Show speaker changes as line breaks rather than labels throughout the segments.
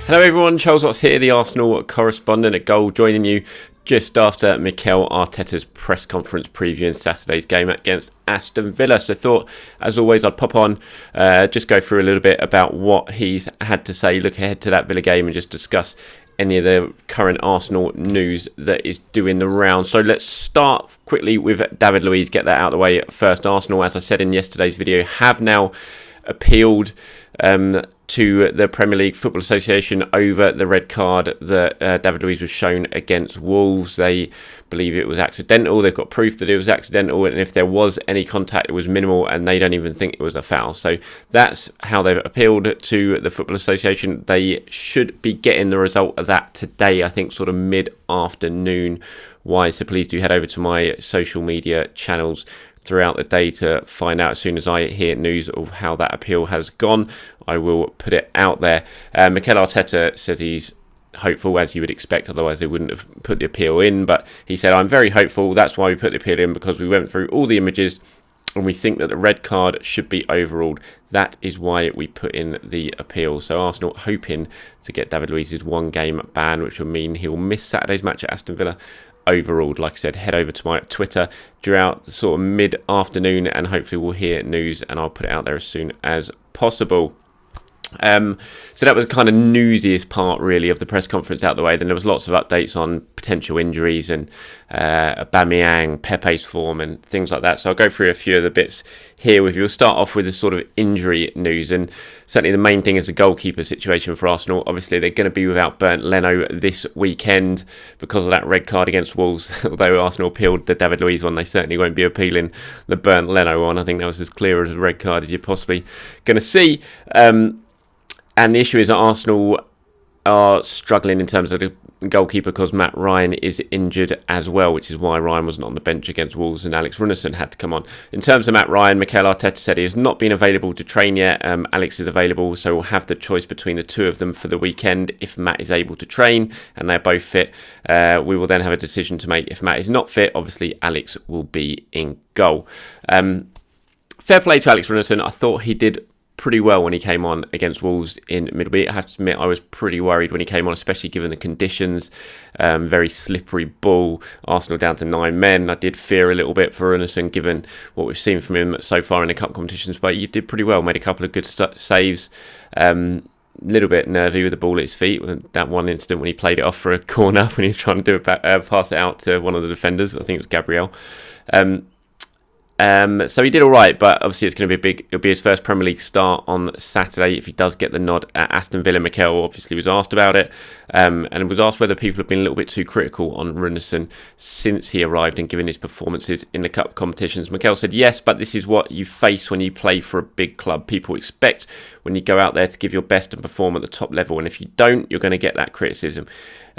Hello everyone, Charles Watts here, the Arsenal correspondent at Goal, joining you just after Mikel Arteta's press conference previewing Saturday's game against Aston Villa. So thought, as always, I'd pop on, just go through a little bit about what he's had to say, look ahead to that Villa game and just discuss any of the current Arsenal news that is doing the round. So let's start quickly with David Luiz, get that out of the way first. Arsenal, as I said in yesterday's video, have now appealed to the Premier League Football Association over the red card that David Luiz was shown against Wolves. They believe it was accidental. They've got proof that it was accidental, and if there was any contact, it was minimal, and they don't even think it was a foul. So that's how they've appealed to the Football Association. They should be getting the result of that today, I think, sort of mid-afternoon. Why? So please do head over to my social media channels throughout the day to find out. As soon as I hear news of how that appeal has gone, I will put it out there. Mikel Arteta says he's hopeful, as you would expect, otherwise they wouldn't have put the appeal in, but he said, I'm very hopeful, that's why we put the appeal in, because we went through all the images and we think that the red card should be overruled. That is why we put in the appeal. So Arsenal hoping to get David Luiz's one-game ban, which will mean he'll miss Saturday's match at Aston Villa, overruled. Like I said, head over to my Twitter throughout the sort of mid-afternoon and hopefully we'll hear news and I'll put it out there as soon as possible. So that was the kind of newsiest part really of the press conference out the way. Then there was lots of updates on potential injuries and Aubameyang, Pepe's form and things like that. So I'll go through a few of the bits here with you. We'll start off with the sort of injury news, and certainly the main thing is the goalkeeper situation for Arsenal. Obviously they're going to be without Bernd Leno this weekend because of that red card against Wolves. Although Arsenal appealed the David Luiz one, they certainly won't be appealing the Bernd Leno one. I think that was as clear as a red card as you're possibly going to see. And the issue is that Arsenal are struggling in terms of the goalkeeper because Matt Ryan is injured as well, which is why Ryan wasn't on the bench against Wolves and Alex Runarsson had to come on. In terms of Matt Ryan, Mikel Arteta said he has not been available to train yet. Alex is available, so we'll have the choice between the two of them for the weekend. If Matt is able to train and they're both fit, we will then have a decision to make. If Matt is not fit, obviously Alex will be in goal. Fair play to Alex Runarsson. I thought he did pretty well when he came on against Wolves in midweek. I have to admit I was pretty worried when he came on, especially given the conditions. Very slippery ball, Arsenal down to 9 men. I did fear a little bit for Runarsson given what we've seen from him so far in the cup competitions, but he did pretty well, made a couple of good saves. Little bit nervy with the ball at his feet. That one instant when he played it off for a corner when he was trying to do pass it out to one of the defenders. I think it was Gabriel. So he did all right, but obviously it's going to be it'll be his first Premier League start on Saturday if he does get the nod at Aston Villa. Mikel obviously was asked about it, and was asked whether people have been a little bit too critical on Runarsson since he arrived and given his performances in the cup competitions. Mikel said yes, but this is what you face when you play for a big club. People expect when you go out there to give your best and perform at the top level, and if you don't, you're going to get that criticism.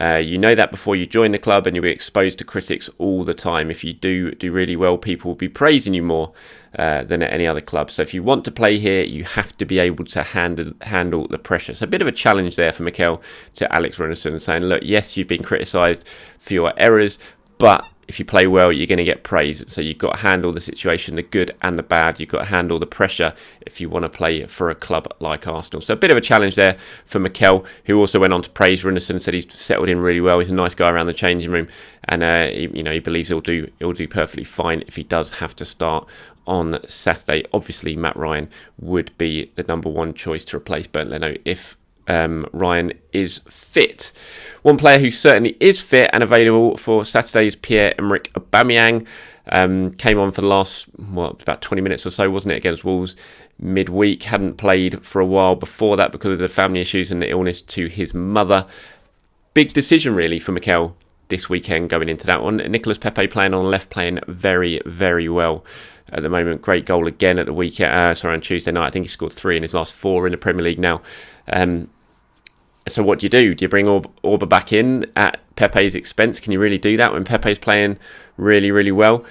You know that before you join the club, and you'll be exposed to critics all the time. If you do really well, people will be praising you more than at any other club. So if you want to play here, you have to be able to handle the pressure. So a bit of a challenge there for Mikel to Alex Runarsson, saying, look, yes, you've been criticised for your errors, but if you play well, you're going to get praise. So you've got to handle the situation, the good and the bad. You've got to handle the pressure if you want to play for a club like Arsenal. So a bit of a challenge there for Mikel, who also went on to praise Runarsson, said he's settled in really well. He's a nice guy around the changing room, and he believes he'll do perfectly fine if he does have to start on Saturday. Obviously, Matt Ryan would be the number one choice to replace Bernd Leno if Ryan is fit. One player who certainly is fit and available for Saturday's Pierre-Emerick Aubameyang. Came on for the last, about 20 minutes or so, wasn't it, against Wolves midweek. Hadn't played for a while before that because of the family issues and the illness to his mother. Big decision really for Mikel this weekend going into that one. Nicolas Pepe playing on left, playing very, very well at the moment. Great goal again at the weekend. On Tuesday night. I think he scored 3 in his last 4 in the Premier League now. So what do? Do you bring Orba back in at Pepe's expense? Can you really do that when Pepe's playing really, really well?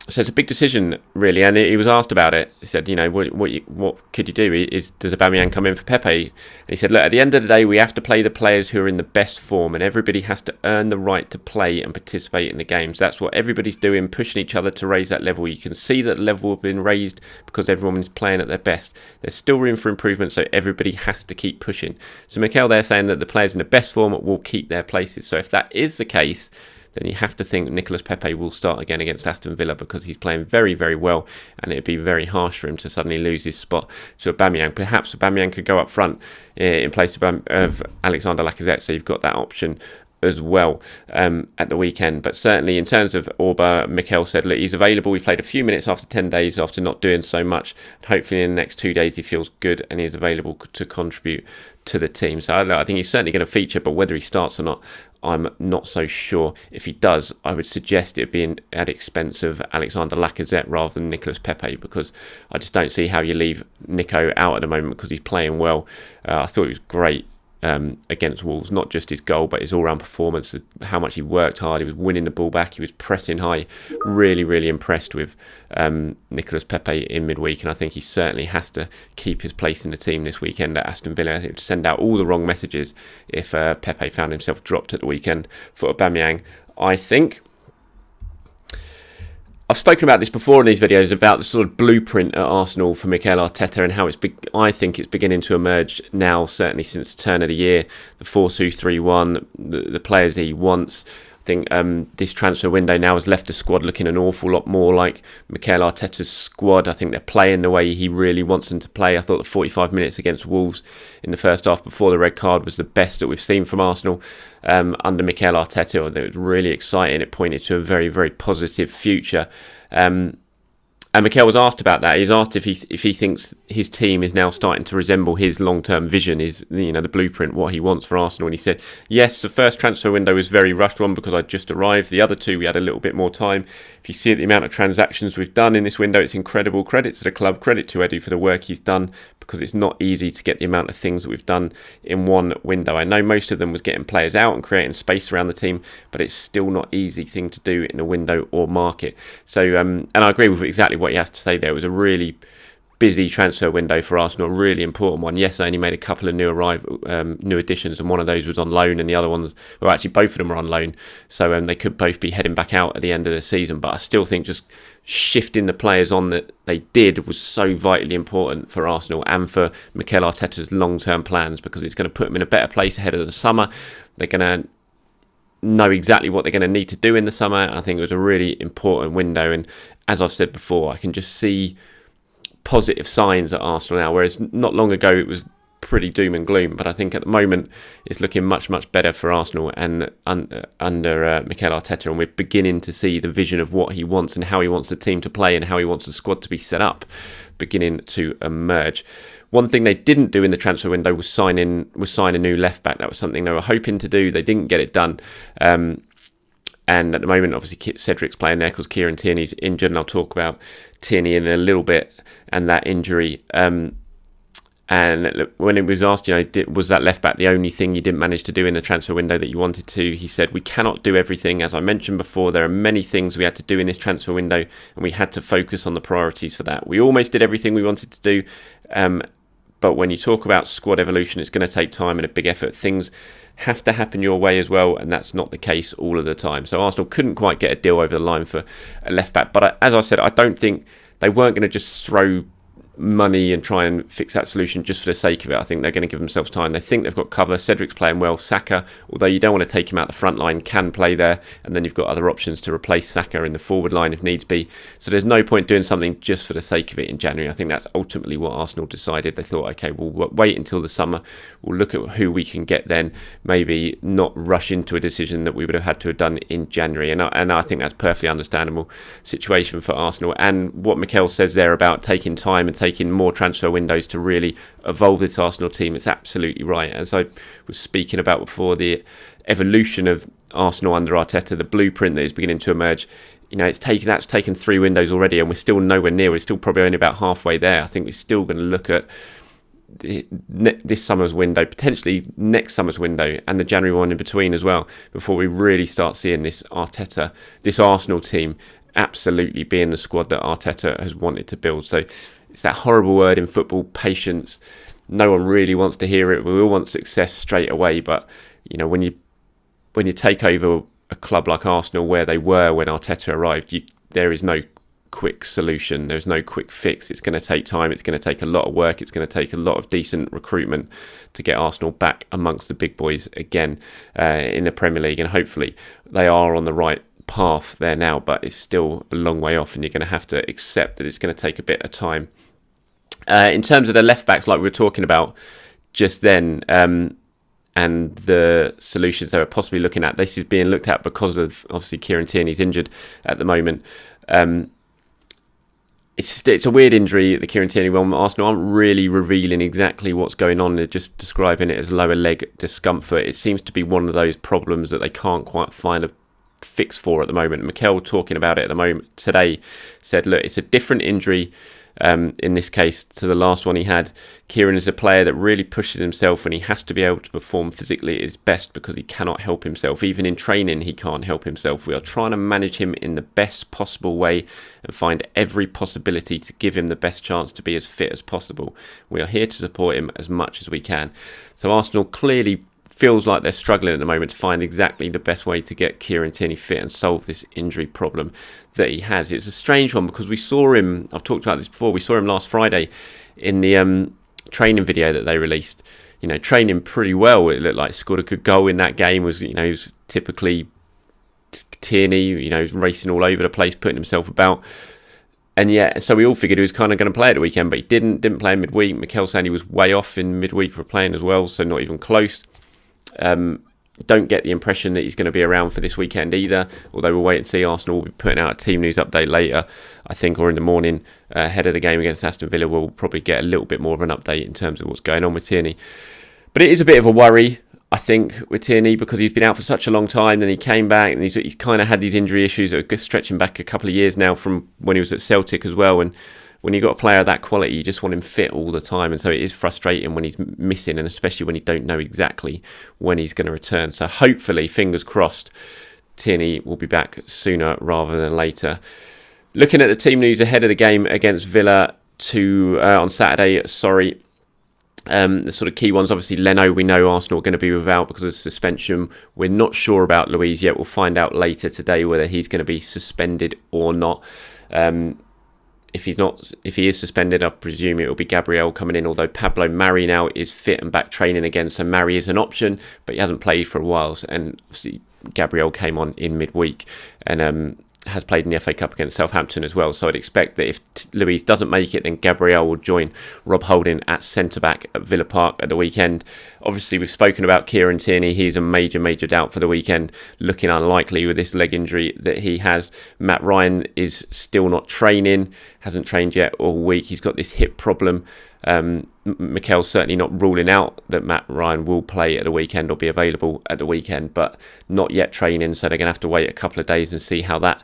So it's a big decision, really, and he was asked about it. He said, what could you do? Does Aubameyang come in for Pepe? And he said, look, at the end of the day, we have to play the players who are in the best form, and everybody has to earn the right to play and participate in the games. That's what everybody's doing, pushing each other to raise that level. You can see that the level has been raised because everyone is playing at their best. There's still room for improvement, so everybody has to keep pushing. So Mikel there saying that the players in the best form will keep their places. So if that is the case, then you have to think Nicolas Pepe will start again against Aston Villa because he's playing very, very well, and it'd be very harsh for him to suddenly lose his spot to Aubameyang. Perhaps Aubameyang could go up front in place of Alexander Lacazette, so you've got that option as well at the weekend. But certainly in terms of Auba, Mikel said, look, he's available. He played a few minutes after 10 days after not doing so much. Hopefully in the next 2 days he feels good and is available to contribute to the team. So I think he's certainly going to feature, but whether he starts or not, I'm not so sure. If he does, I would suggest it being at expense of Alexander Lacazette rather than Nicolas Pepe, because I just don't see how you leave Nico out at the moment because he's playing well. I thought he was great against Wolves, not just his goal but his all-round performance, how much he worked hard, he was winning the ball back, he was pressing high. Really impressed with Nicolas Pepe in midweek, and I think he certainly has to keep his place in the team this weekend at Aston Villa. It would send out all the wrong messages if Pepe found himself dropped at the weekend for Aubameyang, I think. I've spoken about this before in these videos about the sort of blueprint at Arsenal for Mikel Arteta and how I think it's beginning to emerge now, certainly since the turn of the year. The 4-2-3-1, the players he wants. I think this transfer window now has left the squad looking an awful lot more like Mikel Arteta's squad. I think they're playing the way he really wants them to play. I thought the 45 minutes against Wolves in the first half before the red card was the best that we've seen from Arsenal under Mikel Arteta. It was really exciting. It pointed to a very, very positive future. And Mikel was asked about that. He's asked if he thinks his team is now starting to resemble his long-term vision, the blueprint, what he wants for Arsenal. And he said, yes, the first transfer window was very rushed one because I'd just arrived. The other two, we had a little bit more time. If you see the amount of transactions we've done in this window, it's incredible. Credit to the club, credit to Edu for the work he's done, because it's not easy to get the amount of things that we've done in one window. I know most of them was getting players out and creating space around the team, but it's still not an easy thing to do in a window or market. So, and I agree with exactly what he has to say there. It was a really busy transfer window for Arsenal, a really important one. Yes, they only made a couple of new additions, and one of those was on loan, and the other ones, well, actually both of them were on loan, so they could both be heading back out at the end of the season. But I still think just shifting the players on that they did was so vitally important for Arsenal and for Mikel Arteta's long-term plans, because it's going to put them in a better place ahead of the summer. They're going to know exactly what they're going to need to do in the summer. I think it was a really important window, and as I've said before, I can just see positive signs at Arsenal now, whereas not long ago it was pretty doom and gloom. But I think at the moment it's looking much better for Arsenal and under Mikel Arteta, and we're beginning to see the vision of what he wants and how he wants the team to play and how he wants the squad to be set up beginning to emerge. One thing they didn't do in the transfer window was sign a new left back. That was something they were hoping to do. They didn't get it done. And at the moment, obviously, Cedric's playing there because Kieran Tierney's injured, and I'll talk about Tierney in a little bit and that injury. And when it was asked, was that left back the only thing you didn't manage to do in the transfer window that you wanted to? He said, we cannot do everything. As I mentioned before, there are many things we had to do in this transfer window, and we had to focus on the priorities for that. We almost did everything we wanted to do. But when you talk about squad evolution, it's going to take time and a big effort. Things have to happen your way as well, and that's not the case all of the time. So Arsenal couldn't quite get a deal over the line for a left back. But as I said, I don't think they weren't going to just throw money and try and fix that solution just for the sake of it. I think they're going to give themselves time. They think they've got cover. Cedric's playing well. Saka, although you don't want to take him out the front line, can play there, and then you've got other options to replace Saka in the forward line if needs be. So there's no point doing something just for the sake of it in January. I think that's ultimately what Arsenal decided. They thought, okay, we'll wait until the summer. We'll look at who we can get then. Maybe not rush into a decision that we would have had to have done in January. And I think that's a perfectly understandable situation for Arsenal. And what Mikel says there about taking time and taking more transfer windows to really evolve this Arsenal team, it's absolutely right. As I was speaking about before, the evolution of Arsenal under Arteta, the blueprint that is beginning to emerge, that's taken 3 windows already, and we're still nowhere near. We're still probably only about halfway there. I think we're still going to look at this summer's window, potentially next summer's window, and the January one in between as well, before we really start seeing this Arsenal team absolutely be in the squad that Arteta has wanted to build. So it's that horrible word in football, patience. No one really wants to hear it. We all want success straight away, but when you take over a club like Arsenal, where they were when Arteta arrived, there is no quick solution. There's no quick fix. It's going to take time. It's going to take a lot of work. It's going to take a lot of decent recruitment to get Arsenal back amongst the big boys again in the Premier League. And hopefully they are on the right path there now, but it's still a long way off, and you're going to have to accept that it's going to take a bit of time. In terms of the left backs, like we were talking about just then, and the solutions they were possibly looking at, this is being looked at because of, obviously, Kieran Tierney's injured at the moment. It's a weird injury, the Kieran Tierney one. Arsenal aren't really revealing exactly what's going on. They're just describing it as lower leg discomfort. It seems to be one of those problems that they can't quite find a fix for at the moment. Mikel, talking about it at the moment today, said, look, it's a different injury in this case to the last one he had. Kieran is a player that really pushes himself, and he has to be able to perform physically at his best because he cannot help himself. Even in training, he can't help himself. We are trying to manage him in the best possible way and find every possibility to give him the best chance to be as fit as possible. We are here to support him as much as we can. So Arsenal clearly feels like they're struggling at the moment to find exactly the best way to get Kieran Tierney fit and solve this injury problem that he has. It's a strange one because we saw him, I've talked about this before, we saw him last Friday in the training video that they released, training pretty well. It looked like scored a good goal in that game. He was typically Tierney, racing all over the place, putting himself about. And yeah, so we all figured he was kind of going to play at the weekend, but he didn't play in midweek. Mikel saying he was way off in midweek for playing as well, so not even close. Don't get the impression that he's going to be around for this weekend either, although we'll wait and see. Arsenal will be putting out a team news update later, I think, or in the morning ahead of the game against Aston Villa. We'll probably get a little bit more of an update in terms of what's going on with Tierney. But it is a bit of a worry, I think, with Tierney, because he's been out for such a long time, and he came back, and he's kind of had these injury issues that are stretching back a couple of years now from when he was at Celtic as well. And when you've got a player of that quality, you just want him fit all the time. And so it is frustrating when he's missing, and especially when you don't know exactly when he's going to return. So hopefully, fingers crossed, Tierney will be back sooner rather than later. Looking at the team news ahead of the game against Villa on Saturday, the sort of key ones, obviously Leno, we know Arsenal are going to be without because of suspension. We're not sure about Luiz yet. We'll find out later today whether he's going to be suspended or not. If he is suspended, I presume it will be Gabriel coming in, although Pablo Mari now is fit and back training again, so Mari is an option, but he hasn't played for a while, and obviously Gabriel came on in midweek and has played in the FA Cup against Southampton as well. So I'd expect that if Luiz doesn't make it, then Gabriel will join Rob Holding at centre-back at Villa Park at the weekend. Obviously, we've spoken about Kieran Tierney. He's a major doubt for the weekend, looking unlikely with this leg injury that he has. Matt Ryan is still not training, hasn't trained yet all week. He's got this hip problem. Mikel's certainly not ruling out that Matt Ryan will play at the weekend or be available at the weekend, but not yet training, so they're going to have to wait a couple of days and see how that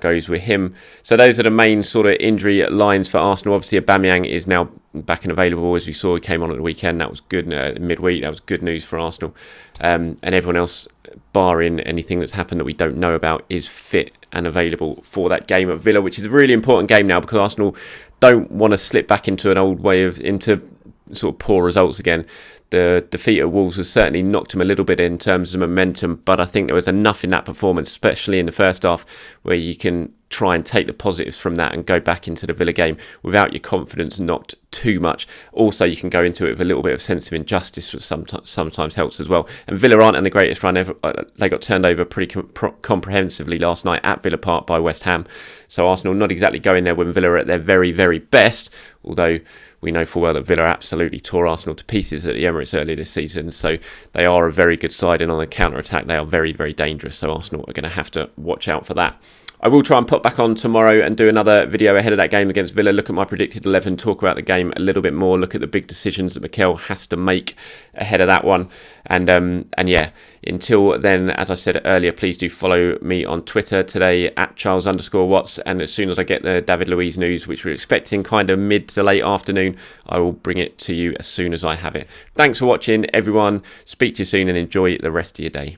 goes with him. So those are the main sort of injury lines for Arsenal. Obviously, Aubameyang is now back and available, as we saw. He came on at the weekend. That was good. Midweek, that was good news for Arsenal. And everyone else, barring anything that's happened that we don't know about, is fit and available for that game at Villa, which is a really important game now because Arsenal don't want to slip back into an old way into sort of poor results again. The defeat at Wolves has certainly knocked him a little bit in terms of momentum, but I think there was enough in that performance, especially in the first half, where you can try and take the positives from that and go back into the Villa game without your confidence knocked too much. Also, you can go into it with a little bit of sense of injustice, which sometimes helps as well. And Villa aren't in the greatest run ever. They got turned over pretty comprehensively last night at Villa Park by West Ham. So Arsenal not exactly going there when Villa are at their very, very best, although we know full well that Villa absolutely tore Arsenal to pieces at the Emirates earlier this season. So they are a very good side, and on the counter-attack, they are very, very dangerous. So Arsenal are going to have to watch out for that. I will try and put back on tomorrow and do another video ahead of that game against Villa, look at my predicted 11, talk about the game a little bit more, look at the big decisions that Mikel has to make ahead of that one. And yeah, until then, as I said earlier, please do follow me on Twitter today at Charles_Watts. And as soon as I get the David Luiz news, which we're expecting kind of mid to late afternoon, I will bring it to you as soon as I have it. Thanks for watching, everyone. Speak to you soon and enjoy the rest of your day.